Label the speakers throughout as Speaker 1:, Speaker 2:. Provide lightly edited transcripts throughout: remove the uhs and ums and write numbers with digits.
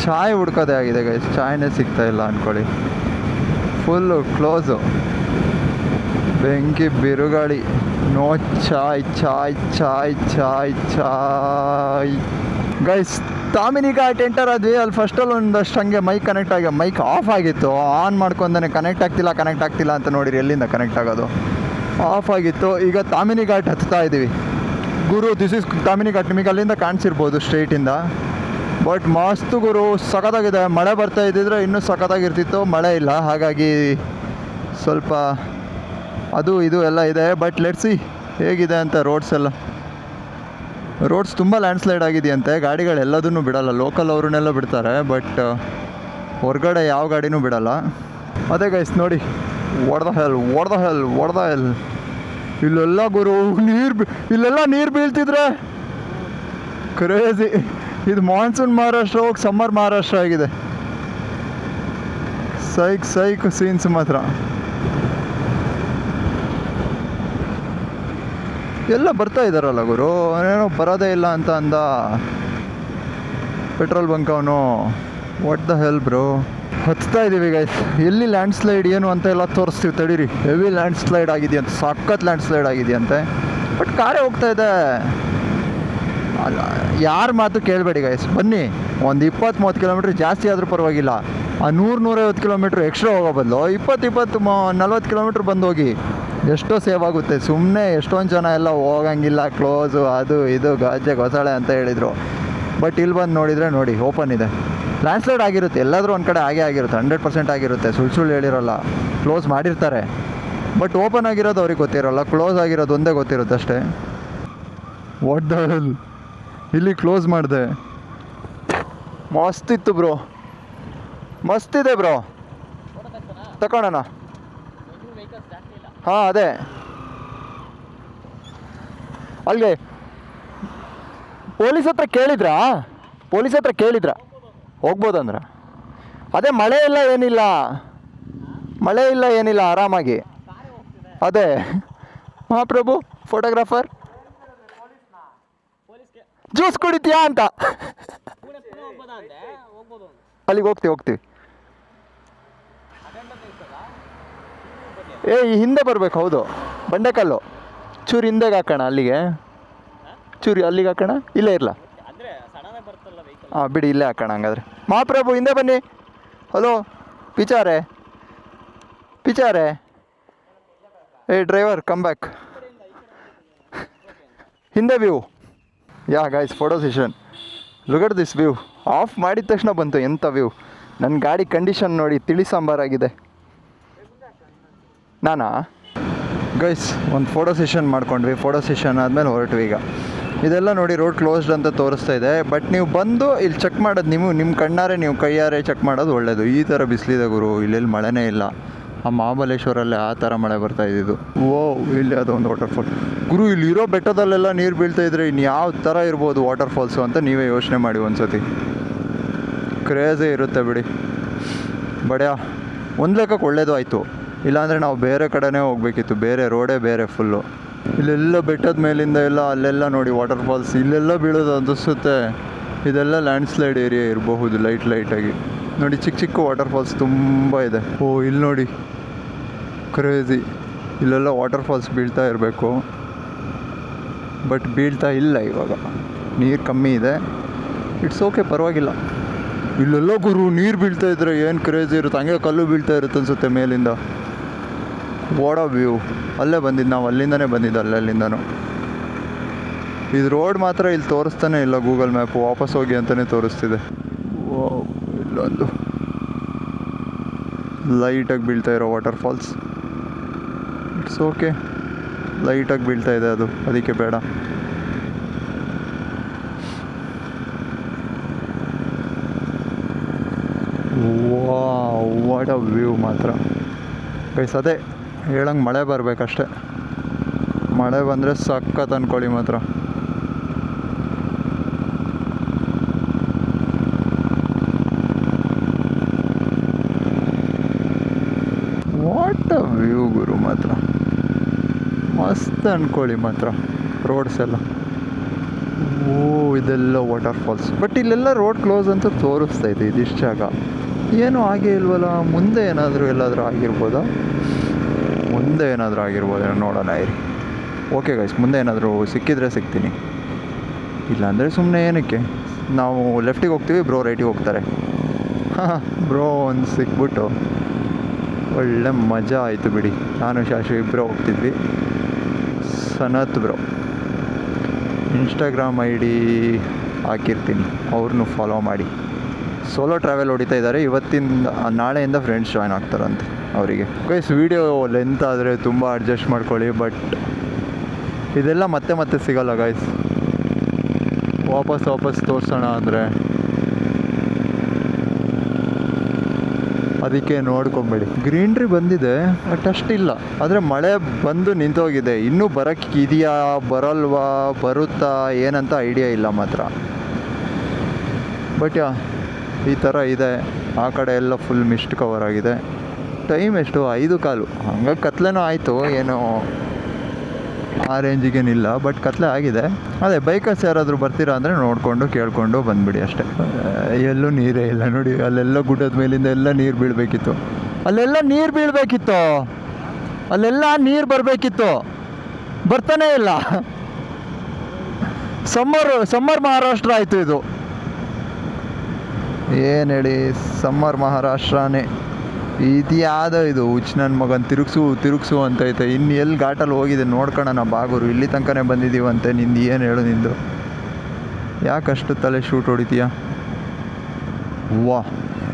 Speaker 1: ಚಾಯ್ ಹುಡ್ಕೋದೇ ಆಗಿದೆ ಗೈಸ್, ಚಾಯ್ನೇ ಸಿಗ್ತಾ ಇಲ್ಲ ಅಂದ್ಕೊಳ್ಳಿ. ಫುಲ್ಲು ಕ್ಲೋಸು, ಬೆಂಕಿ ಬಿರುಗಾಳಿ, ನೋ ಚಾಯ್ ಚಾಯ್ ಚಾಯ್ ಚಾಯ್ ಚಾಯ್. ಗೈಸ್ ತಾಮಿನಿ ಘಾಟ್ ಎಂಟರ್ ಆದ್ವಿ. ಅಲ್ಲಿ ಫಸ್ಟಲ್ಲಿ ಒಂದಷ್ಟು ಹಂಗೆ ಮೈಕ್ ಕನೆಕ್ಟ್ ಆಗಿ ಮೈಕ್ ಆಫ್ ಆಗಿತ್ತು. ಆನ್ ಮಾಡ್ಕೊಂಡೇ ಕನೆಕ್ಟ್ ಆಗ್ತಿಲ್ಲ ಅಂತ ನೋಡಿರಿ, ಎಲ್ಲಿಂದ ಕನೆಕ್ಟ್ ಆಗೋದು, ಆಫ್ ಆಗಿತ್ತು. ಈಗ ತಾಮಿನಿ ಘಾಟ್ ಹತ್ತಾ ಇದ್ದೀವಿ. ಗುರು, ದಿಸ್ ಇಸ್ ತಾಮಿನಿ ಘಾಟ್. ನಿಮಗೆ ಅಲ್ಲಿಂದ ಕಾಣಿಸಿರ್ಬೋದು ಸ್ಟ್ರೈಟಿಂದ. ಬಟ್ ಮಸ್ತು ಗುರು, ಸಖತ್ತಾಗಿದೆ. ಮಳೆ ಬರ್ತಾ ಇದ್ದಿದ್ರೆ ಇನ್ನೂ ಸಖತ್ತಾಗಿರ್ತಿತ್ತು, ಮಳೆ ಇಲ್ಲ. ಹಾಗಾಗಿ ಸ್ವಲ್ಪ ಅದು ಇದು ಎಲ್ಲ ಇದೆ. ಬಟ್ ಲೆಟ್ಸಿ ಹೇಗಿದೆ ಅಂತ. ರೋಡ್ಸ್ ತುಂಬ ಲ್ಯಾಂಡ್ಸ್ಲೈಡ್ ಆಗಿದೆಯಂತೆ. ಗಾಡಿಗಳೆಲ್ಲದನ್ನು ಬಿಡಲ್ಲ, ಲೋಕಲ್ ಅವ್ರನ್ನೆಲ್ಲ ಬಿಡ್ತಾರೆ, ಬಟ್ ಹೊರಗಡೆ ಯಾವ ಗಾಡಿನೂ ಬಿಡಲ್ಲ. ಅದೇ ಗೈಸ್ ನೋಡಿ, ಒಡ್ದ ಹೆಲ್ ಇಲ್ಲೆಲ್ಲ ಗುರು ಇಲ್ಲೆಲ್ಲ ನೀರು ಬೀಳ್ತಿದ್ರೆ ಕ್ರೇಜಿ. ಇದು ಮಾನ್ಸೂನ್ ಮಹಾರಾಷ್ಟ್ರ ಹೋಗಿ ಸಮ್ಮರ್ ಮಹಾರಾಷ್ಟ್ರ ಆಗಿದೆ. ಸೈಕ್ ಸೀನ್ಸ್ ಮಾತ್ರ. ಎಲ್ಲ ಬರ್ತಾ ಇದ್ದಾರಲ್ಲ ಗುರು, ಏನೋ ಬರೋದೇ ಇಲ್ಲ ಅಂತ ಅಂದ ಪೆಟ್ರೋಲ್ ಬಂಕ್ ಅವನು. What the hell bro. ಹತ್ತಾ ಇದ್ದೀವಿ ಗೈಸ್. ಎಲ್ಲಿ ಲ್ಯಾಂಡ್ಸ್ಲೈಡ್ ಏನು ಅಂತ ಎಲ್ಲ ತೋರಿಸ್ತೀವಿ ತಡೀರಿ. ಹೆವಿ ಲ್ಯಾಂಡ್ಸ್ಲೈಡ್ ಆಗಿದೆಯಂತೆ, ಸಖತ್ ಲ್ಯಾಂಡ್ಸ್ಲೈಡ್ ಆಗಿದೆಯಂತೆ. ಬಟ್ ಕಾರೇ ಹೋಗ್ತಾ ಇದೆ. ಯಾರ ಮಾತು ಕೇಳಬೇಡಿ ಗೈಸ್, ಬನ್ನಿ. ಒಂದು 20-30 ಕಿಲೋಮೀಟ್ರ್ ಜಾಸ್ತಿ ಆದರೂ ಪರವಾಗಿಲ್ಲ. ಆ 100-150 ಕಿಲೋಮೀಟ್ರ್ ಎಕ್ಸ್ಟ್ರಾ ಹೋಗೋ ಬದಲು 20-40 ಕಿಲೋಮೀಟ್ರ್ ಬಂದು ಹೋಗಿ, ಎಷ್ಟೋ ಸೇವ್ ಆಗುತ್ತೆ. ಸುಮ್ಮನೆ ಎಷ್ಟೊಂದು ಜನ ಎಲ್ಲ ಹೋಗಂಗಿಲ್ಲ, ಕ್ಲೋಸು ಅದು ಇದು ಗಾಜೆ ಗೊಸಾಳೆ ಅಂತ ಹೇಳಿದರು. ಬಟ್ ಇಲ್ಲಿ ಬಂದು ನೋಡಿದರೆ ನೋಡಿ, ಓಪನ್ ಇದೆ. ಲ್ಯಾಂಡ್ಸ್ಲೈಡ್ ಆಗಿರುತ್ತೆ, ಎಲ್ಲಾದರೂ ಒಂದು ಕಡೆ ಆಗಿರುತ್ತೆ, 100% ಆಗಿರುತ್ತೆ. ಸುಳ್ಳು ಹೇಳಿರೋಲ್ಲ. ಕ್ಲೋಸ್ ಮಾಡಿರ್ತಾರೆ, ಬಟ್ ಓಪನ್ ಆಗಿರೋದು ಅವ್ರಿಗೆ ಗೊತ್ತಿರೋಲ್ಲ, ಕ್ಲೋಸ್ ಆಗಿರೋದು ಒಂದೇ ಗೊತ್ತಿರುತ್ತೆ ಅಷ್ಟೇ. ವಾಟ್ ದ ಹೆಲ್, ಇಲ್ಲಿ ಕ್ಲೋಸ್ ಮಾಡಿದೆ. ಮಸ್ತಿತ್ತು ಬ್ರೋ, ಮಸ್ತಿದೆ ಬ್ರೋ, ತಗೊಳ್ಳೋಣ. ಹಾಂ ಅದೇ ಅಲ್ಲಿಗೆ ಪೊಲೀಸ್ ಹತ್ರ ಕೇಳಿದ್ರಾ ಹೋಗ್ಬೋದಂದ್ರ? ಅದೇ ಮಳೆ ಇಲ್ಲ ಏನಿಲ್ಲ ಆರಾಮಾಗಿ. ಅದೇ ಮಹಾಪ್ರಭು ಫೋಟೋಗ್ರಾಫರ್, ಜ್ಯೂಸ್ ಕುಡಿತೀಯಾ ಅಂತ. ಅಲ್ಲಿಗೆ ಹೋಗ್ತೀವಿ. ಈ ಹಿಂದೆ ಬರ್ಬೇಕು. ಹೌದು, ಬಂಡೆಕಲ್ಲು ಚೂರು ಹಿಂದೆಗೆ ಹಾಕೋಣ. ಅಲ್ಲಿಗೆ ಹಾಕೋಣ, ಇಲ್ಲೇ ಇರಲ್ಲ. ಹಾಂ ಬಿಡಿ, ಇಲ್ಲೇ ಹಾಕೋಣ ಹಂಗಾದ್ರೆ. ಮಹಾಪ್ರಭು ಹಿಂದೆ ಬನ್ನಿ. ಹಲೋ ಪಿಚಾರೆ, ಡ್ರೈವರ್ ಕಮ್ ಬ್ಯಾಕ್. ಹಿಂದೆ view. Yeah guys, photo session. Look at this view. Off ಮಾಡಿದ ತಕ್ಷಣ ಬಂತು ಎಂಥ ವ್ಯೂ. ನನ್ನ ಗಾಡಿ ಕಂಡೀಷನ್ ನೋಡಿ, ತಿಳಿ ಸಾಂಬಾರಾಗಿದೆ. ನಾನಾ ಗೈಸ್ ಒಂದು ಫೋಟೋ ಸೆಷನ್ ಮಾಡ್ಕೊಂಡ್ವಿ. ಫೋಟೋ ಸೆಷನ್ ಆದಮೇಲೆ ಹೊರಟ್ವಿ. ಈಗ ಇದೆಲ್ಲ ನೋಡಿ, ರೋಡ್ ಕ್ಲೋಸ್ಡ್ ಅಂತ ತೋರಿಸ್ತಾ ಇದೆ. ಬಟ್ ನೀವು ಬಂದು ಇಲ್ಲಿ ಚೆಕ್ ಮಾಡೋದು, ನಿಮ್ಮ ಕಣ್ಣಾರೆ ನೀವು ಕೈಯಾರೆ ಚೆಕ್ ಮಾಡೋದು ಒಳ್ಳೆಯದು. ಈ ಥರ ಬಿಸಿಲಿದೆ ಗುರು, ಇಲ್ಲೆಲ್ಲಿ ಮಳೆನೇ ಇಲ್ಲ. ಆ ಮಹಾಬಲೇಶ್ವರಲ್ಲಿ ಆ ಥರ ಮಳೆ ಬರ್ತಾ ಇದ್ದಿದ್ದು. ಇಲ್ಲಿ ಅದೊಂದು ವಾಟರ್ಫಾಲ್ ಗುರು. ಇಲ್ಲಿರೋ ಬೆಟ್ಟದಲ್ಲೆಲ್ಲ ನೀರು ಬೀಳ್ತಾ ಇದ್ರೆ ಇನ್ನು ಯಾವ ಥರ ಇರ್ಬೋದು ವಾಟರ್ಫಾಲ್ಸು ಅಂತ ನೀವೇ ಯೋಚನೆ ಮಾಡಿ ಒಂದ್ಸತಿ. ಕ್ರೇಜೇ ಇರುತ್ತೆ ಬಿಡಿ. ಬಡ್ಯಾ, ಒಂದು ಲೆಕ್ಕಕ್ಕೆ ಒಳ್ಳೇದು ಆಯಿತು. ಇಲ್ಲಾಂದರೆ ನಾವು ಬೇರೆ ಕಡೆನೇ ಹೋಗಬೇಕಿತ್ತು, ಬೇರೆ ರೋಡೇ ಬೇರೆ ಫುಲ್ಲು. ಇಲ್ಲೆಲ್ಲ ಬೆಟ್ಟದ ಮೇಲಿಂದ ಎಲ್ಲ ಅಲ್ಲೆಲ್ಲ ನೋಡಿ ವಾಟರ್ಫಾಲ್ಸ್ ಇಲ್ಲೆಲ್ಲ ಬೀಳೋದು ಅನಿಸುತ್ತೆ. ಇದೆಲ್ಲ ಲ್ಯಾಂಡ್ಸ್ಲೈಡ್ ಏರಿಯಾ ಇರಬಹುದು. ಲೈಟಾಗಿ ನೋಡಿ, ಚಿಕ್ಕ ವಾಟರ್ಫಾಲ್ಸ್ ತುಂಬ ಇದೆ. ಇಲ್ಲಿ ನೋಡಿ, ಕ್ರೇಜಿ. ಇಲ್ಲೆಲ್ಲ ವಾಟರ್ಫಾಲ್ಸ್ ಬೀಳ್ತಾ ಇರಬೇಕು, ಬಟ್ ಬೀಳ್ತಾ ಇಲ್ಲ. ಇವಾಗ ನೀರು ಕಮ್ಮಿ ಇದೆ. ಇಟ್ಸ್ ಓಕೆ, ಪರವಾಗಿಲ್ಲ. ಇಲ್ಲೆಲ್ಲ ಗುರು ನೀರು ಬೀಳ್ತಾ ಇದ್ರೆ ಏನು ಕ್ರೇಜಿ ಇರುತ್ತೆ. ಹಂಗೆ ಕಲ್ಲು ಬೀಳ್ತಾ ಇರುತ್ತೆ ಅನಿಸುತ್ತೆ ಮೇಲಿಂದ. What a view. ಅಲ್ಲೇ ಬಂದಿದ್ದು ನಾವು, ಅಲ್ಲಿಂದನೇ ಬಂದಿದ್ದು, ಅಲ್ಲಿಂದನೂ. ಇದು ರೋಡ್ ಮಾತ್ರ ಇಲ್ಲಿ ತೋರಿಸ್ತಾನೆ ಇಲ್ಲ ಗೂಗಲ್ ಮ್ಯಾಪು. ವಾಪಸ್ ಹೋಗಿ ಅಂತಲೇ ತೋರಿಸ್ತಿದೆ. ಇಲ್ಲೊಂದು ಲೈಟಾಗಿ ಬೀಳ್ತಾ ಇರೋ ವಾಟರ್ಫಾಲ್ಸ್. ಇಟ್ಸ್ ಓಕೆ, ಲೈಟಾಗಿ ಬೀಳ್ತಾ ಇದೆ ಅದು, ಅದಕ್ಕೆ ಬೇಡ. ವಾಟ್ ಅ ವ್ಯೂ ಮಾತ್ರ ಗೈಸ್. ಅದೇ ಹೇಳಂಗೆ ಮಳೆ ಬರಬೇಕಷ್ಟೆ. ಮಳೆ ಬಂದರೆ ಸಖತ್ ಅಂದ್ಕೊಳ್ಳಿ ಮಾತ್ರ. ವಾಟ್ ಅ ವ್ಯೂ ಗುರು ಮಾತ್ರ, ಮಸ್ತ್ ಅಂದ್ಕೊಳ್ಳಿ ಮಾತ್ರ. ರೋಡ್ಸ್ ಎಲ್ಲ ಇದೆಲ್ಲ ವಾಟರ್ ಫಾಲ್ಸ್. ಬಟ್ ಇಲ್ಲೆಲ್ಲ ರೋಡ್ ಕ್ಲೋಸ್ ಅಂತ ತೋರಿಸ್ತೈತೆ ಇದಿಷ್ಟು ಜಾಗ. ಏನೂ ಆಗೇ ಇಲ್ವಲ್ಲ. ಮುಂದೆ ಏನಾದರೂ ಎಲ್ಲಾದರೂ ಆಗಿರ್ಬೋದಾ? ಮುಂದೆ ಏನಾದರೂ ಆಗಿರ್ಬೋದೇನೋ, ನೋಡೋಣ ಇರಿ. ಓಕೆ ಗೈಸ್, ಮುಂದೆ ಏನಾದರೂ ಸಿಕ್ಕಿದ್ರೆ ಸಿಗ್ತೀನಿ, ಇಲ್ಲಾಂದರೆ ಸುಮ್ಮನೆ ಏನಕ್ಕೆ. ನಾವು ಲೆಫ್ಟಿಗೆ ಹೋಗ್ತೀವಿ, ಬ್ರೋ ರೈಟಿಗೆ ಹೋಗ್ತಾರೆ. ಹಾಂ ಬ್ರೋ ಒಂದು ಸಿಕ್ಬಿಟ್ಟು ಒಳ್ಳೆ ಮಜಾ ಆಯಿತು ಬಿಡಿ. ನಾನು ಶಾಶು ಇಬ್ಬರು ಹೋಗ್ತಿದ್ವಿ. ಸನತ್ ಬ್ರೋ ಇನ್ಸ್ಟಾಗ್ರಾಮ್ ID ಹಾಕಿರ್ತೀನಿ, ಅವ್ರನ್ನೂ ಫಾಲೋ ಮಾಡಿ. ಸೋಲೋ ಟ್ರಾವೆಲ್ ಹೊಡಿತಾ ಇದ್ದಾರೆ. ನಾಳೆಯಿಂದ ಫ್ರೆಂಡ್ಸ್ ಜಾಯ್ನ್ ಆಗ್ತಾರಂತೆ ಅವರಿಗೆ. ಗೈಸ್ ವೀಡಿಯೋ ಲೆಂತ್ ಆದರೆ ತುಂಬ ಅಡ್ಜಸ್ಟ್ ಮಾಡ್ಕೊಳ್ಳಿ. ಬಟ್ ಇದೆಲ್ಲ ಮತ್ತೆ ಮತ್ತೆ ಸಿಗಲ್ಲ ಗೈಸ್. ವಾಪಸ್ ತೋರಿಸೋಣ ಅಂದರೆ ಅದಕ್ಕೆ ನೋಡ್ಕೊಂಬೇಡಿ. ಗ್ರೀನ್ರಿ ಬಂದಿದೆ ಬಟ್ ಅಷ್ಟಿಲ್ಲ. ಆದರೆ ಮಳೆ ಬಂದು ನಿಂತೋಗಿದೆ. ಇನ್ನೂ ಬರೋಕ್ಕೆ ಇದೆಯಾ ಬರಲ್ವಾ, ಬರುತ್ತಾ ಏನಂತ ಐಡಿಯಾ ಇಲ್ಲ ಮಾತ್ರ. ಬಟ್ ಈ ಥರ ಇದೆ. ಆ ಕಡೆ ಎಲ್ಲ ಫುಲ್ ಮಿಸ್ಟ್ ಕವರ್ ಆಗಿದೆ. ಟೈಮ್ ಎಷ್ಟು? 5:15. ಹಂಗಾಗಿ ಕತ್ಲೆನೂ ಆಯಿತು, ಏನೋ ಆ ರೇಂಜಿಗೇನಿಲ್ಲ. ಬಟ್ ಕತ್ಲೆ ಆಗಿದೆ. ಅದೇ ಬೈಕರ್ಸ್ ಯಾರಾದರೂ ಬರ್ತೀರಾ ಅಂದರೆ ನೋಡಿಕೊಂಡು ಕೇಳಿಕೊಂಡು ಬಂದುಬಿಡಿ ಅಷ್ಟೇ. ಎಲ್ಲೂ ನೀರೇ ಇಲ್ಲ ನೋಡಿ. ಅಲ್ಲೆಲ್ಲ ಗುಡ್ಡದ ಮೇಲಿಂದ ಎಲ್ಲ ನೀರು ಬೀಳಬೇಕಿತ್ತು. ಅಲ್ಲೆಲ್ಲ ನೀರು ಬರಬೇಕಿತ್ತು, ಬರ್ತಾನೇ ಇಲ್ಲ. ಸಮ್ಮರ್ ಮಹಾರಾಷ್ಟ್ರ ಆಯಿತು ಇದು. ಏನು ಹೇಳಿ, ಸಮ್ಮರ್ ಮಹಾರಾಷ್ಟ್ರನೇ. ಇದು ಯಾವುದೋ ಇದು ಹುಚ್ಚು ನನ್ನ ಮಗನ ತಿರುಗಿಸು ಅಂತೈತೆ. ಇನ್ನು ಎಲ್ಲಿ ಘಾಟಲ್ಲಿ ಹೋಗಿದೆ ನೋಡ್ಕೊಳ್ಳೋಣ ಬಾಗೂರು. ಇಲ್ಲಿ ತನಕನೇ ಬಂದಿದ್ದೀವಂತೆ. ನಿಂದು ಏನು ಹೇಳು ನಿಂದು? ಯಾಕಷ್ಟು ತಲೆ ಶೂಟ್ ಹೊಡಿತೀಯ? ವಾ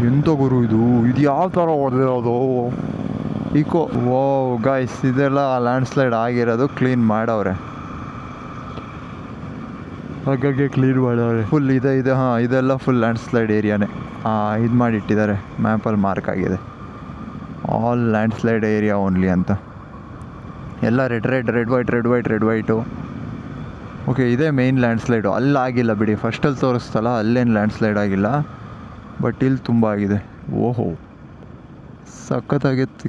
Speaker 1: ಎಂತ ಗುರು ಇದು ಯಾವ ಥರ ಹೊಡೆದಿರೋದು? ಈಕೋ ಓ ಗಾಯ್ಸ್, ಇದೆಲ್ಲ ಲ್ಯಾಂಡ್ ಸ್ಲೈಡ್ ಆಗಿರೋದು. ಕ್ಲೀನ್ ಮಾಡವ್ರೆ, ಹಾಗಾಗಿ ಕ್ಲೀನ್ ಮಾಡವ್ರೆ ಫುಲ್. ಇದೆ ಹಾಂ, ಇದೆಲ್ಲ ಫುಲ್ ಲ್ಯಾಂಡ್ ಸ್ಲೈಡ್ ಏರಿಯಾನೇ. ಇದು ಮಾಡಿಟ್ಟಿದ್ದಾರೆ, ಮ್ಯಾಪಲ್ಲಿ ಮಾರ್ಕ್ ಆಗಿದೆ. All land slide area only ಅಂತ. ಎಲ್ಲ ರೆಡ್ ವೈಟು. ಓಕೆ, ಇದೇ ಮೇಯ್ನ್ ಲ್ಯಾಂಡ್ ಸ್ಲೈಡು. ಅಲ್ಲಾಗಿಲ್ಲ ಬಿಡಿ, ಫಸ್ಟಲ್ಲಿ ತೋರಿಸ್ತಲ್ಲ ಅಲ್ಲೇನು ಲ್ಯಾಂಡ್ ಸ್ಲೈಡ್ ಆಗಿಲ್ಲ. ಬಟ್ ಇಲ್ಲಿ ತುಂಬ ಆಗಿದೆ. ಓಹೋ ಸಖತ್ತಾಗೈತಿ.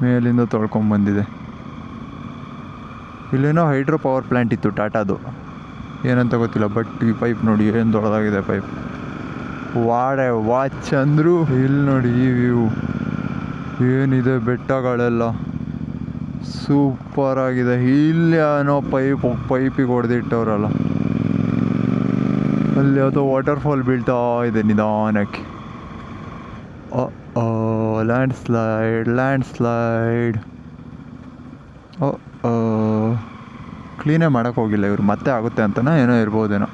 Speaker 1: ಮೇಲಿಂದ ತೊಳ್ಕೊಂಬಂದಿದೆ. ಇಲ್ಲೇನೋ ಹೈಡ್ರೋ ಪವರ್ ಪ್ಲ್ಯಾಂಟ್ ಇತ್ತು ಟಾಟಾದು, ಏನಂತ ಗೊತ್ತಿಲ್ಲ. ಬಟ್ ಈ ಪೈಪ್ ನೋಡಿ ಏನು ದೊಡ್ಡದಾಗಿದೆ ಪೈಪ್. ವಾಚ್ ಅಂದರು. ಇಲ್ಲಿ ನೋಡಿ ಈ ವ್ಯೂ ಏನಿದೆ, ಬೆಟ್ಟಗಳೆಲ್ಲ ಸೂಪರಾಗಿದೆ. ಇಲ್ಲಿ ಏನೋ ಪೈಪಿಗೆ ಹೊಡೆದಿಟ್ಟವ್ರಲ್ಲ, ಅಲ್ಲಿ ಯಾವುದೋ ವಾಟರ್ ಫಾಲ್ ಬೀಳ್ತಾ ಇದೆ ನಿಧಾನಕ್ಕೆ. Land slide. ಕ್ಲೀನೇ ಮಾಡೋಕ್ಕೆ ಹೋಗಿಲ್ಲ ಇವರು, ಮತ್ತೆ ಆಗುತ್ತೆ ಅಂತನೋ ಏನೋ ಇರ್ಬೋದೇನೋ.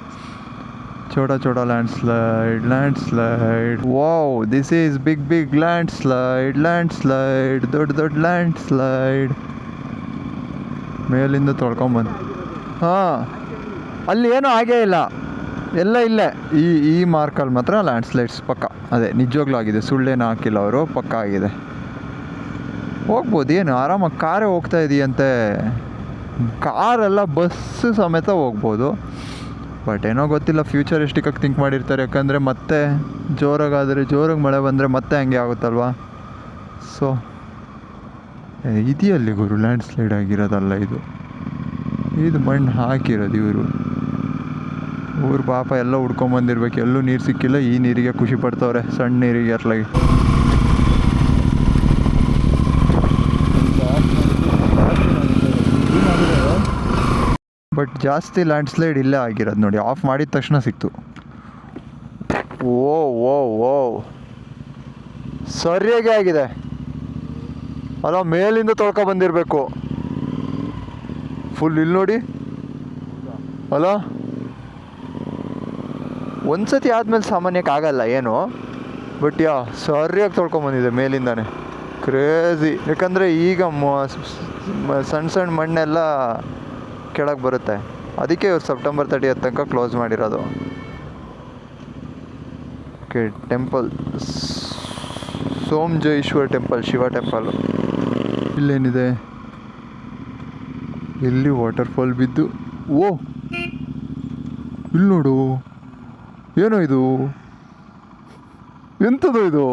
Speaker 1: छोटा landslide. Wow, this is big landslide. ದೊಡ್ಡ ಲ್ಯಾಂಡ್ ಸ್ಲೈಡ್. ಮೇಲಿಂದ ತೊಳ್ಕೊಂಬಂದು. ಹಾಂ, ಅಲ್ಲಿ ಏನೂ ಆಗೇ ಇಲ್ಲ, ಎಲ್ಲ ಇಲ್ಲೇ ಈ ಮಾರ್ಕಲ್ಲಿ ಮಾತ್ರ ಲ್ಯಾಂಡ್ ಸ್ಲೈಡ್ಸ್ ಪಕ್ಕ. ಅದೇ ನಿಜವಾಗ್ಲೂ ಆಗಿದೆ, ಸುಳ್ಳೇನು ಹಾಕಿಲ್ಲ ಅವರು, ಪಕ್ಕ ಆಗಿದೆ. ಹೋಗ್ಬೋದು, ಏನು ಆರಾಮಾಗಿ ಕಾರೇ ಹೋಗ್ತಾ ಇದೆಯಂತೆ. ಕಾರೆಲ್ಲ ಬಸ್ಸು ಸಮೇತ ಹೋಗ್ಬೋದು. ಬಟ್ ಏನೋ ಗೊತ್ತಿಲ್ಲ, ಫ್ಯೂಚರಿಸ್ಟಿಕ್ಕಾಗಿ ಥಿಂಕ್ ಮಾಡಿರ್ತಾರೆ. ಯಾಕಂದರೆ ಮತ್ತೆ ಜೋರಾಗಿ ಮಳೆ ಬಂದರೆ ಮತ್ತೆ ಹಂಗೆ ಆಗುತ್ತಲ್ವ. ಸೊ ಇದೆಯಲ್ಲಿ ಗುರು ಲ್ಯಾಂಡ್ ಸ್ಲೈಡ್ ಆಗಿರೋದಲ್ಲ ಇದು ಮಣ್ಣು ಹಾಕಿರೋದು ಇವ್ರು ಪಾಪ ಎಲ್ಲ ಹುಡ್ಕೊಂಬಂದಿರ್ಬೇಕು. ಎಲ್ಲೂ ನೀರು ಸಿಕ್ಕಿಲ್ಲ. ಈ ನೀರಿಗೆ ಖುಷಿ ಪಡ್ತವ್ರೆ, ಸಣ್ಣ ನೀರಿಗೆ ಅಟ್ಲಾಗಿ. ಬಟ್ ಜಾಸ್ತಿ ಲ್ಯಾಂಡ್ ಸ್ಲೈಡ್ ಇಲ್ಲೇ ಆಗಿರೋದು ನೋಡಿ. ಆಫ್ ಮಾಡಿದ ತಕ್ಷಣ ಸಿಕ್ತು. ಓ ಸರಿಯಾಗಿ ಆಗಿದೆ ಅಲ್ಲ, ಮೇಲಿಂದ ತೊಳ್ಕೊಬಂದಿರಬೇಕು ಫುಲ್. ಇಲ್ಲಿ ನೋಡಿ ಅಲ್ಲ, ಒಂದ್ಸತಿ ಆದಮೇಲೆ ಸಾಮಾನ್ಯಕ್ಕೆ ಆಗಲ್ಲ ಏನು. ಬಟ್ ಸರಿಯಾಗಿ ತೊಳ್ಕೊಂಬಂದಿದೆ ಮೇಲಿಂದಾನೆ. ಕ್ರೇಜಿ. ಯಾಕಂದರೆ ಈಗ ಸಣ್ಣ ಮಣ್ಣೆಲ್ಲ ಕೆಳಗೆ ಬರುತ್ತೆ. ಅದಕ್ಕೆ ಇವ್ರು ಸೆಪ್ಟೆಂಬರ್ 30 ತನಕ ಕ್ಲೋಸ್ ಮಾಡಿರೋದು. Okay, temple Someshwar temple, Shiva temple. ಇಲ್ಲೇನಿದೆ? ಎಲ್ಲಿ ವಾಟರ್ ಫಾಲ್ ಬಿದ್ದು. ಇಲ್ಲಿ ನೋಡು, ಏನೋ ಇದು, ಎಂಥದ್ದು ಇದು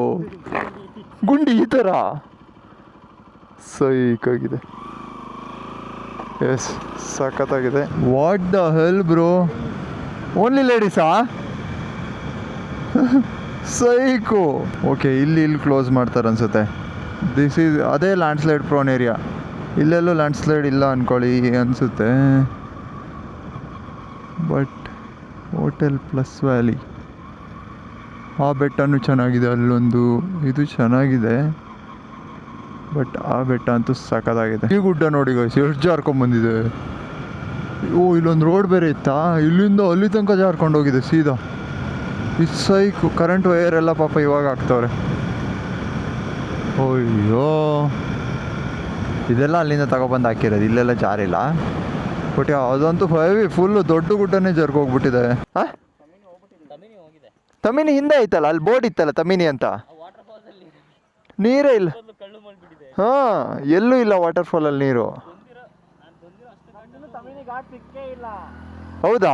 Speaker 1: ಗುಂಡಿ ಈ ಥರ ಸೈಕಾಗಿದೆ. ಎಸ್, ಸಖತ್ತಾಗಿದೆ. What the hell bro, only ಲೇಡೀಸಾ? ಸೈಕು. ಓಕೆ, ಇಲ್ಲಿ ಕ್ಲೋಸ್ ಮಾಡ್ತಾರೆ ಅನ್ಸುತ್ತೆ. ದಿಸ್ ಈಸ್ ಅದೇ ಲ್ಯಾಂಡ್ಸ್ಲೈಡ್ ಪ್ರೋನ್ ಏರಿಯಾ. ಇಲ್ಲೆಲ್ಲೂ ಲ್ಯಾಂಡ್ಸ್ಲೈಡ್ ಇಲ್ಲ ಅಂದ್ಕೊಳ್ಳಿ ಅನಿಸುತ್ತೆ. ಬಟ್ ಹೋಟೆಲ್ ಪ್ಲಸ್ ವ್ಯಾಲಿ, ಆ ಬೆಟ್ಟನೂ ಚೆನ್ನಾಗಿದೆ. ಅಲ್ಲೊಂದು ಇದು ಚೆನ್ನಾಗಿದೆ, ಬಟ್ ಆ ಬೆಟ್ಟ ಅಂತೂ ಸಖತ್ತಾಗಿದೆ. ಈ ಗುಡ್ಡ ನೋಡಿ ಗೈಸ್ ಎಷ್ಟು ಜಾರ್ಕೊಂಡ್ಬಂದಿದೆ. ಓ, ಇಲ್ಲೊಂದು ರೋಡ್ ಬೇರೆ ಇತ್ತಾ? ಇಲ್ಲಿಂದ ಅಲ್ಲಿ ತನಕ ಜಾರ್ಕೊಂಡು ಹೋಗಿದೆ ಸೀದಾ. ಈ ಸೈಕು ಕರೆಂಟ್ ವೈರ್ ಎಲ್ಲ ಪಾಪ ಇವಾಗ ಹಾಕ್ತವ್ರೆ. ಅಯ್ಯೋ, ಇದೆಲ್ಲ ಅಲ್ಲಿಂದ ತಗೊಬಂದು ಹಾಕಿರೋದು, ಇಲ್ಲೆಲ್ಲ ಜಾರಿಲ್ಲ. ಬಟ್ ಅದಂತೂ ಹೆವಿ ಫುಲ್ಲು ದೊಡ್ಡ ಗುಡ್ಡನೇ ಜರ್ಗೋಗ್ಬಿಟ್ಟಿದೆ. ಹಾಂ, ತಮಿನಿ ಹಿಂದೆ ಐತಲ್ಲ, ಅಲ್ಲಿ ಬೋರ್ಡ್ ಇತ್ತಲ್ಲ ತಮಿನಿ ಅಂತ. ನೀರೇ ಇಲ್ಲ. ಹಾಂ, ಎಲ್ಲೂ ಇಲ್ಲ ವಾಟರ್ಫಾಲಲ್ಲಿ ನೀರು. ಹೌದಾ?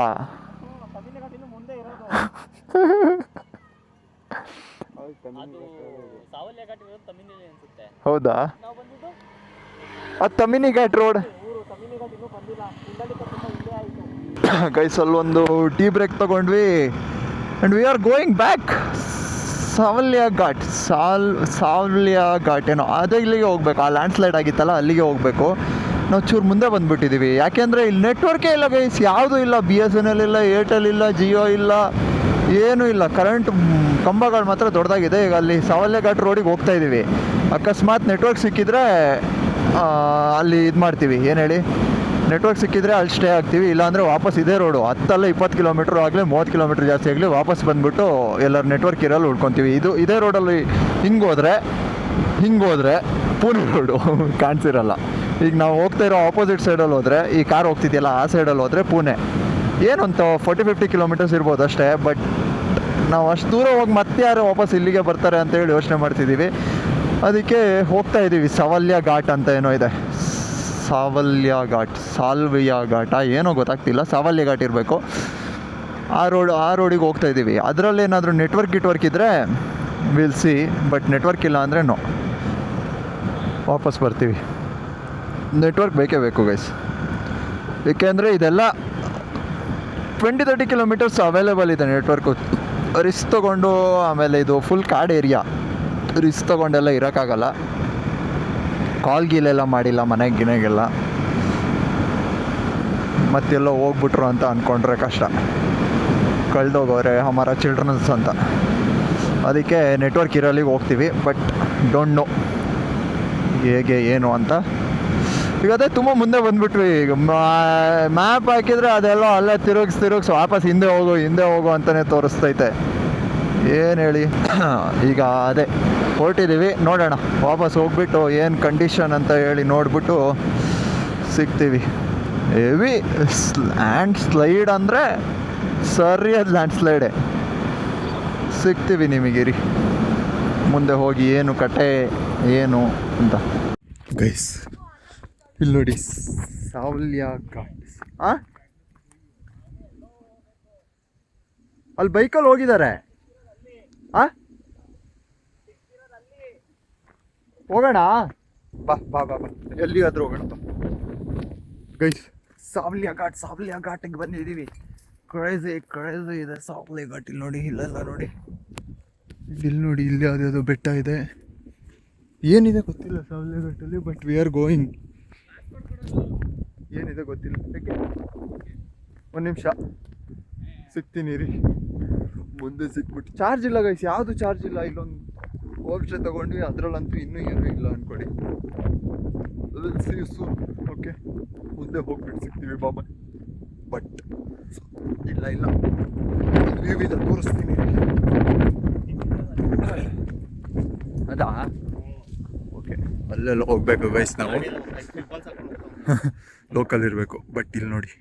Speaker 1: ಹೌದಾ? ಅದು ತಮಿನಿ ಘಾಟ್ ರೋಡ್ ಗೈಸ್. ಅಲ್ಲೊಂದು ಟೀ ಬ್ರೇಕ್ ತಗೊಂಡ್ವಿ and we are going back. Savalya Ghat ಏನೋ ಅದೇ, ಇಲ್ಲಿಗೆ ಹೋಗ್ಬೇಕು. ಆ ಲ್ಯಾಂಡ್ ಸ್ಲೈಡ್ ಆಗಿತ್ತಲ್ಲ ಅಲ್ಲಿಗೆ ಹೋಗಬೇಕು. ನಾವು ಚೂರು ಮುಂದೆ ಬಂದುಬಿಟ್ಟಿದ್ದೀವಿ, ಯಾಕೆಂದರೆ ಇಲ್ಲಿ ನೆಟ್ವರ್ಕೇ ಇಲ್ಲ ಗೈಸ್. ಯಾವುದೂ ಇಲ್ಲ. BSNL ಇಲ್ಲ, ಏರ್ಟೆಲ್ ಇಲ್ಲ, ಜಿಯೋ ಇಲ್ಲ, ಏನೂ ಇಲ್ಲ. ಕರೆಂಟ್ ಕಂಬಗಳು ಮಾತ್ರ ದೊಡ್ಡದಾಗಿದೆ. ಈಗ ಅಲ್ಲಿ ಸಾವಲ್ಯ ಘಾಟ್ ರೋಡಿಗೆ ಹೋಗ್ತಾ ಇದ್ದೀವಿ. ಅಕಸ್ಮಾತ್ ನೆಟ್ವರ್ಕ್ ಸಿಕ್ಕಿದ್ರೆ ಅಲ್ಲಿ ಇದು ಮಾಡ್ತೀವಿ, ಏನು ಹೇಳಿ, ನೆಟ್ವರ್ಕ್ ಸಿಕ್ಕಿದ್ರೆ ಅಲ್ಲಿ ಸ್ಟೇ ಆಗ್ತೀವಿ. ಇಲ್ಲಾಂದರೆ ವಾಪಸ್ ಇದೇ ರೋಡು 10 20 ಕಿಲೋಮೀಟ್ರ್ ಆಗಲಿ 30 ಕಿಲೋಮೀಟ್ರ್ ಜಾಸ್ತಿ ಆಗಲಿ ವಾಪಸ್ ಬಂದುಬಿಟ್ಟು ಎಲ್ಲರೂ ನೆಟ್ವರ್ಕ್ ಇರೋಲ್ಲಿ ಉಳ್ಕೊತೀವಿ. ಇದೇ ರೋಡಲ್ಲಿ ಹಿಂಗೋದ್ರೆ ಪೂನೆ ರೋಡು ಕಾಣಿಸಿರಲ್ಲ. ಈಗ ನಾವು ಹೋಗ್ತಾ ಇರೋ ಆಪೋಸಿಟ್ ಸೈಡಲ್ಲಿ ಹೋದರೆ, ಈ ಕಾರ್ ಹೋಗ್ತಿದೆಯಲ್ಲ ಆ ಸೈಡಲ್ಲಿ ಹೋದರೆ ಪೂನೆ ಏನಂತ 40-50 ಕಿಲೋಮೀಟರ್ಸ್ ಇರ್ಬೋದು ಅಷ್ಟೇ. ಬಟ್ ನಾವು ಅಷ್ಟು ದೂರ ಹೋಗಿ ಮತ್ತೆ ಯಾರು ವಾಪಸ್ ಇಲ್ಲಿಗೆ ಬರ್ತಾರೆ ಅಂತೇಳಿ ಯೋಚನೆ ಮಾಡ್ತಿದ್ದೀವಿ. ಅದಕ್ಕೆ ಹೋಗ್ತಾ ಇದ್ದೀವಿ. ಸಾವಲ್ಯ ಘಾಟ್ ಅಂತ ಏನೋ ಇದೆ, ಸಾಲ್ವಿಯಾ ಘಾಟ ಏನೋ ಗೊತ್ತಾಗ್ತಿಲ್ಲ. ಸಾವಲ್ಯ ಘಾಟ್ ಇರಬೇಕು. ಆ ರೋಡಿಗೆ ಹೋಗ್ತಾ ಇದ್ದೀವಿ. ಅದರಲ್ಲಿ ಏನಾದರೂ ನೆಟ್ವರ್ಕ್ ಇದ್ದರೆ ವಿಲ್ ಸಿ, ಬಟ್ ನೆಟ್ವರ್ಕ್ ಇಲ್ಲ ಅಂದರೆ ನೋ, ವಾಪಸ್ ಬರ್ತೀವಿ. ನೆಟ್ವರ್ಕ್ ಬೇಕೇ ಬೇಕು ಗೈಸ್, ಏಕೆಂದರೆ ಇದೆಲ್ಲ 20-30 ಕಿಲೋಮೀಟರ್ಸ್ ಅವೈಲೇಬಲ್ ಇದೆ ನೆಟ್ವರ್ಕು. ರಿಸ್ಕ್ ತೊಗೊಂಡು, ಆಮೇಲೆ ಇದು ಫುಲ್ ಕಾಡ್ ಏರಿಯಾ, ರಿಸ್ಕ್ ತೊಗೊಂಡೆಲ್ಲ ಇರೋಕ್ಕಾಗಲ್ಲ. ಕಾಲ್ ಗೀಲೆಲ್ಲ ಮಾಡಿಲ್ಲ ಮನೆಗೆಲ್ಲ, ಮತ್ತೆಲ್ಲೋ ಹೋಗ್ಬಿಟ್ರು ಅಂತ ಅಂದ್ಕೊಂಡ್ರೆ ಕಷ್ಟ. ಕಳೆದೋಗೋರೆ ಹಮಾರ ಚಿಲ್ಡ್ರನ್ಸ್ ಅಂತ. ಅದಕ್ಕೆ ನೆಟ್ವರ್ಕ್ ಇರೋಲ್ಲಿಗೆ ಹೋಗ್ತೀವಿ. ಬಟ್ ಡೋಂಟ್ ನೋ ಹೇಗೆ ಏನು ಅಂತ. ಈಗ ಅದೇ ತುಂಬ ಮುಂದೆ ಬಂದುಬಿಟ್ವಿ. ಈಗ ಮ್ಯಾಪ್ ಹಾಕಿದರೆ ಅದೆಲ್ಲ ಅಲ್ಲೇ ತಿರುಗಿಸಿ ವಾಪಸ್ ಹಿಂದೆ ಹೋಗು ಅಂತಲೇ ತೋರಿಸ್ತೈತೆ. ಏನು ಹೇಳಿ, ಈಗ ಅದೇ ಹೊರಟಿದ್ದೀವಿ. ನೋಡೋಣ, ವಾಪಸ್ ಹೋಗ್ಬಿಟ್ಟು ಏನು ಕಂಡೀಷನ್ ಅಂತ ಹೇಳಿ ನೋಡಿಬಿಟ್ಟು ಸಿಗ್ತೀವಿ. ಹೆವಿ ಲ್ಯಾಂಡ್ ಸ್ಲೈಡ್ ಅಂದರೆ ಸರಿಯಾದ ಲ್ಯಾಂಡ್ ಸ್ಲೈಡೇ. ಸಿಗ್ತೀವಿ ನಿಮಗಿರಿ ಮುಂದೆ ಹೋಗಿ ಏನು ಕತೆ ಏನು ಅಂತ. ಗೈಸ್ ಇಲ್ಲಿ ನೋಡಿ, ಸಾವಲ್ಯ ಘಾಟ್. ಅಲ್ಲಿ ಬೈಕಲ್ಲಿ ಹೋಗಿದ್ದಾರೆ. ಹೋಗೋಣ ಬಾ ಬಾ ಬಾ ಬಾ, ಎಲ್ಲಿಗಾದ್ರೂ ಹೋಗೋಣ ಬಾ. ಗೈಸ್ ಸಾವಲ್ಯ ಘಾಟಿಗೆ ಬಂದಿದ್ದೀವಿ. ಕ್ರೇಜಿ ಇದೆ ಸಾವಲ್ಯ ಘಾಟ್. ಇಲ್ಲಿ ನೋಡಿ, ಇಲ್ಲೆಲ್ಲ ನೋಡಿ, ಇಲ್ಲಿ ಯಾವುದ್ಯಾವುದೋ ಬೆಟ್ಟ ಇದೆ. ಏನಿದೆ ಗೊತ್ತಿಲ್ಲ ಸಾವಲ್ಯ ಘಾಟಲ್ಲಿ, ಬಟ್ ವಿ ಆರ್ ಗೋಯಿಂಗ್. ಏನಿದೆ ಗೊತ್ತಿಲ್ಲ. ಯಾಕೆ ಒಂದು ನಿಮಿಷ ಸಿಗ್ತೀನಿ ರೀ. ಮುಂದೆ ಸಿಕ್ಬಿಟ್ಟು ಚಾರ್ಜ್ ಇಲ್ಲ ಗೈಸ್, ಯಾವುದು ಚಾರ್ಜ್ ಇಲ್ಲ. ಇಲ್ಲೊಂದು ಹೋಲ್ಸ್ಟೇ ತೊಗೊಂಡ್ವಿ, ಅದರಲ್ಲಂತೂ ಇನ್ನೂ ಏನೂ ಇಲ್ಲ ಅಂದ್ಕೊಡಿ. ಸೂನ್ ಓಕೆ, ಮುಂದೆ ಹೋಗ್ಬಿಟ್ಟು ಸಿಗ್ತೀವಿ ಬಾಬಾ. ಬಟ್ ಇಲ್ಲ ವ್ಯೂ ಇದೆ, ತೋರಿಸ್ತೀನಿ. ಅದಾ ಓಕೆ, ಅಲ್ಲೆಲ್ಲ ಹೋಗ್ಬೇಕು ಗೈಸ್ ನಾವು. ಲೋಕಲ್ ಇರಬೇಕು. ಬಟ್ ಇಲ್ಲಿ ನೋಡಿ,